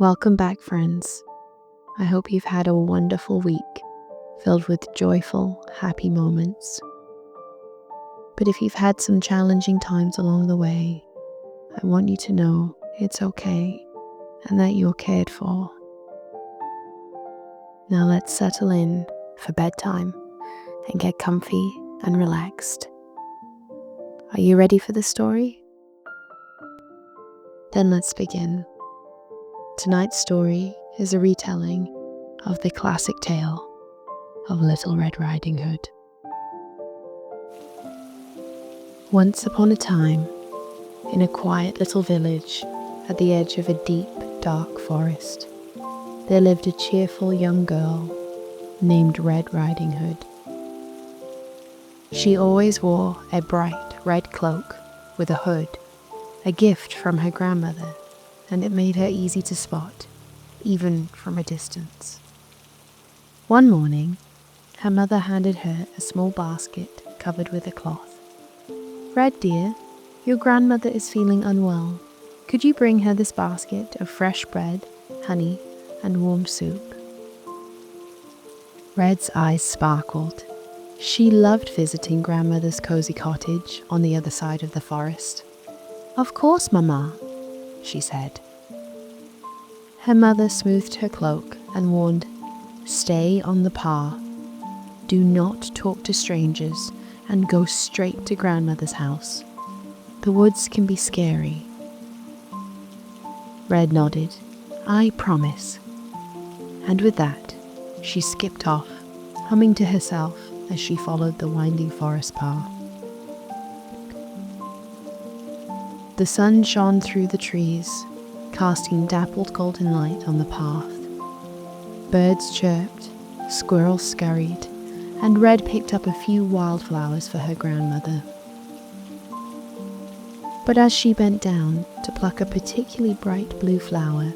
Welcome back, friends. I hope you've had a wonderful week filled with joyful, happy moments. But if you've had some challenging times along the way, I want you to know it's okay and that you're cared for. Now let's settle in for bedtime and get comfy and relaxed. Are you ready for the story? Then let's begin. Tonight's story is a retelling of the classic tale of Little Red Riding Hood. Once upon a time, in a quiet little village at the edge of a deep, dark forest, there lived a cheerful young girl named Red Riding Hood. She always wore a bright red cloak with a hood, a gift from her grandmother, and it made her easy to spot, even from a distance. One morning, her mother handed her a small basket covered with a cloth. "Red, dear, your grandmother is feeling unwell. Could you bring her this basket of fresh bread, honey, and warm soup?" Red's eyes sparkled. She loved visiting grandmother's cozy cottage on the other side of the forest. "Of course, Mama," she said. Her mother smoothed her cloak and warned, "Stay on the path. Do not talk to strangers and go straight to grandmother's house. The woods can be scary." Red nodded. "I promise." And with that, she skipped off, humming to herself as she followed the winding forest path. The sun shone through the trees, casting dappled golden light on the path. Birds chirped, squirrels scurried, and Red picked up a few wildflowers for her grandmother. But as she bent down to pluck a particularly bright blue flower,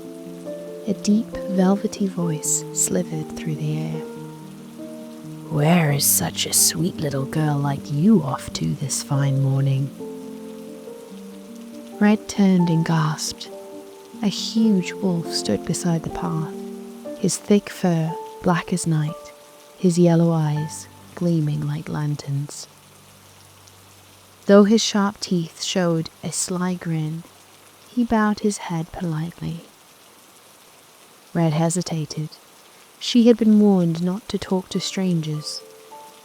a deep, velvety voice slithered through the air. "Where is such a sweet little girl like you off to this fine morning?" Red turned and gasped. A huge wolf stood beside the path, his thick fur black as night, his yellow eyes gleaming like lanterns. Though his sharp teeth showed a sly grin, he bowed his head politely. Red hesitated. She had been warned not to talk to strangers,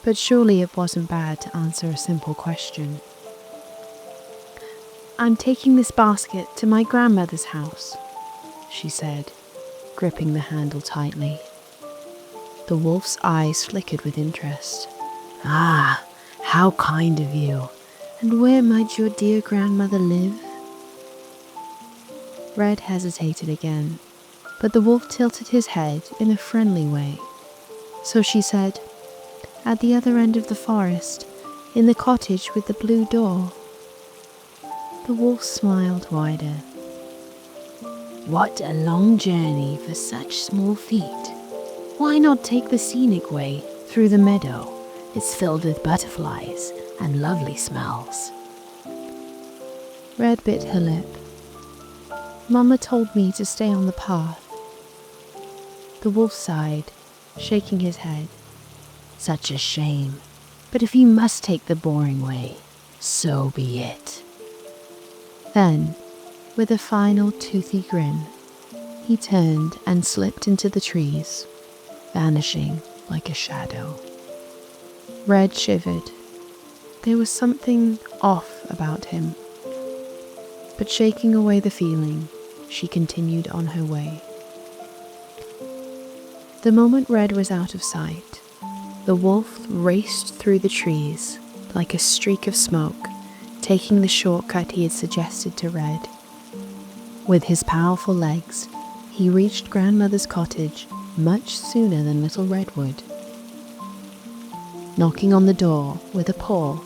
but surely it wasn't bad to answer a simple question. "I'm taking this basket to my grandmother's house," she said, gripping the handle tightly. The wolf's eyes flickered with interest. "Ah, how kind of you. And where might your dear grandmother live?" Red hesitated again, but the wolf tilted his head in a friendly way. So she said, "At the other end of the forest, in the cottage with the blue door." The wolf smiled wider. "What a long journey for such small feet. Why not take the scenic way through the meadow? It's filled with butterflies and lovely smells." Red bit her lip. "Mama told me to stay on the path." The wolf sighed, shaking his head. "Such a shame. But if you must take the boring way, so be it." Then, with a final toothy grin, he turned and slipped into the trees, vanishing like a shadow. Red shivered. There was something off about him. But shaking away the feeling, she continued on her way. The moment Red was out of sight, the wolf raced through the trees like a streak of smoke, taking the shortcut he had suggested to Red. With his powerful legs, he reached grandmother's cottage much sooner than Little Red would. Knocking on the door with a paw,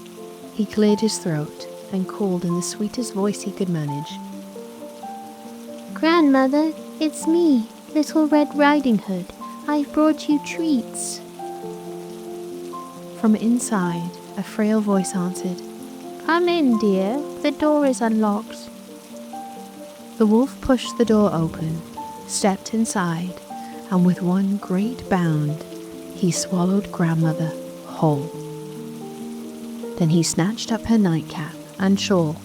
he cleared his throat and called in the sweetest voice he could manage. "Grandmother, it's me, Little Red Riding Hood. I've brought you treats." From inside, a frail voice answered, "Come in, dear. The door is unlocked." The wolf pushed the door open, stepped inside, and with one great bound, he swallowed Grandmother whole. Then he snatched up her nightcap and shawl,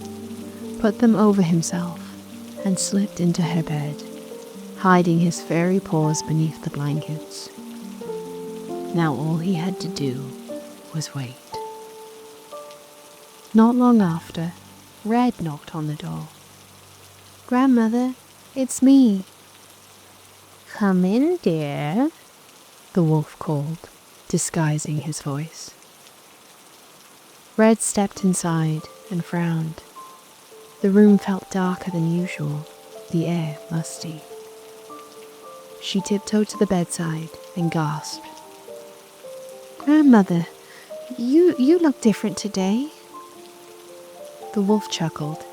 put them over himself, and slipped into her bed, hiding his fairy paws beneath the blankets. Now all he had to do was wait. Not long after, Red knocked on the door. "Grandmother, it's me." Come in, dear. The wolf called, disguising his voice. Red stepped inside and frowned. The room felt darker than usual, the air musty. She tiptoed to the bedside and gasped. "Grandmother, you look different today." The wolf chuckled,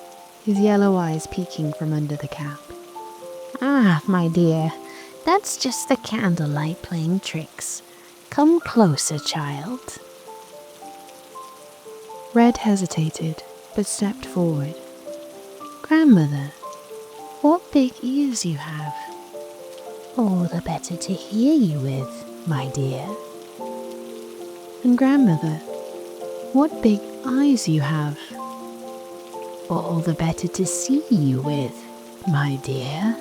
his yellow eyes peeking from under the cap. Ah, my dear, that's just the candlelight playing tricks. Come closer, child. Red hesitated, but stepped forward. "Grandmother, what big ears you have." All the better to hear you with, my dear. "And Grandmother, what big eyes you have." All the better to see you with, my dear.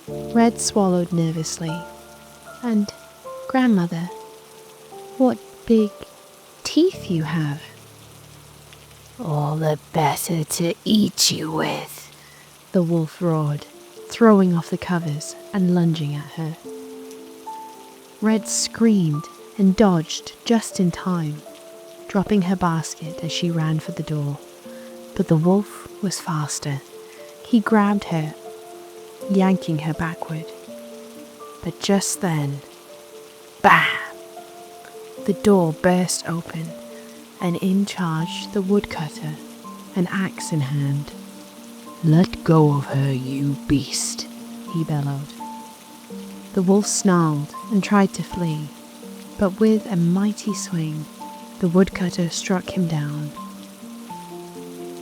Red swallowed nervously. "And Grandmother, what big teeth you have." All the better to eat you with, the wolf roared, throwing off the covers and lunging at her. Red screamed and dodged just in time, dropping her basket as she ran for the door. But the wolf was faster. He grabbed her, yanking her backward. But just then, bam! The door burst open, and in charged the woodcutter, an axe in hand. "Let go of her, you beast," he bellowed. The wolf snarled and tried to flee, but with a mighty swing, the woodcutter struck him down.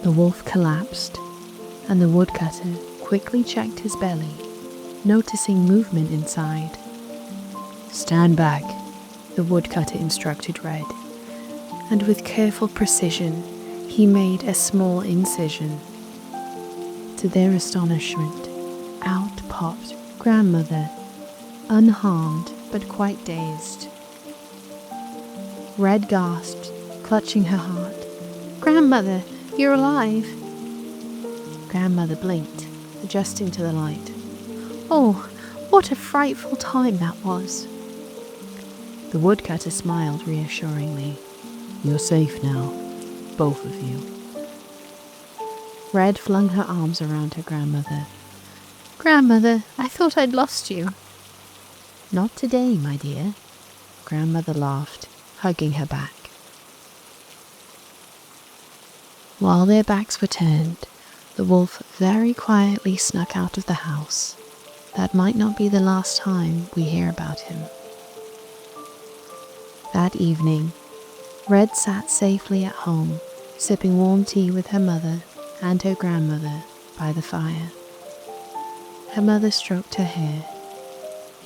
The wolf collapsed, and the woodcutter quickly checked his belly, noticing movement inside. "Stand back," the woodcutter instructed Red, and with careful precision, he made a small incision. To their astonishment, out popped Grandmother, unharmed but quite dazed. Red gasped, clutching her heart. "Grandmother, you're alive." Grandmother blinked, adjusting to the light. "Oh, what a frightful time that was." The woodcutter smiled reassuringly. "You're safe now, both of you." Red flung her arms around her grandmother. "Grandmother, I thought I'd lost you." "Not today, my dear." Grandmother laughed, hugging her back. While their backs were turned, the wolf very quietly snuck out of the house. That might not be the last time we hear about him. That evening, Red sat safely at home, sipping warm tea with her mother and her grandmother by the fire. Her mother stroked her hair.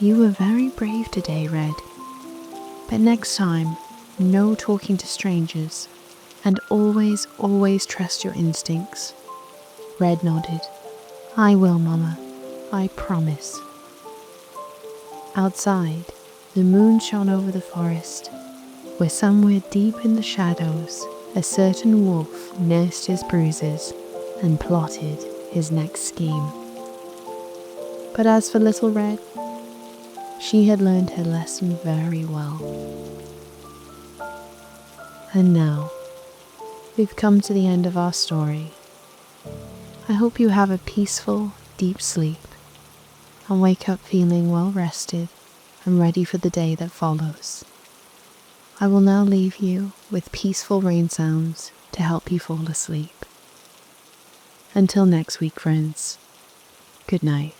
"You were very brave today, Red. But next time, no talking to strangers, and always, always trust your instincts." Red nodded. "I will, Mama. I promise." Outside, the moon shone over the forest, where somewhere deep in the shadows, a certain wolf nursed his bruises and plotted his next scheme. But as for little Red, she had learned her lesson very well. And now, we've come to the end of our story. I hope you have a peaceful, deep sleep and wake up feeling well rested and ready for the day that follows. I will now leave you with peaceful rain sounds to help you fall asleep. Until next week, friends. Good night.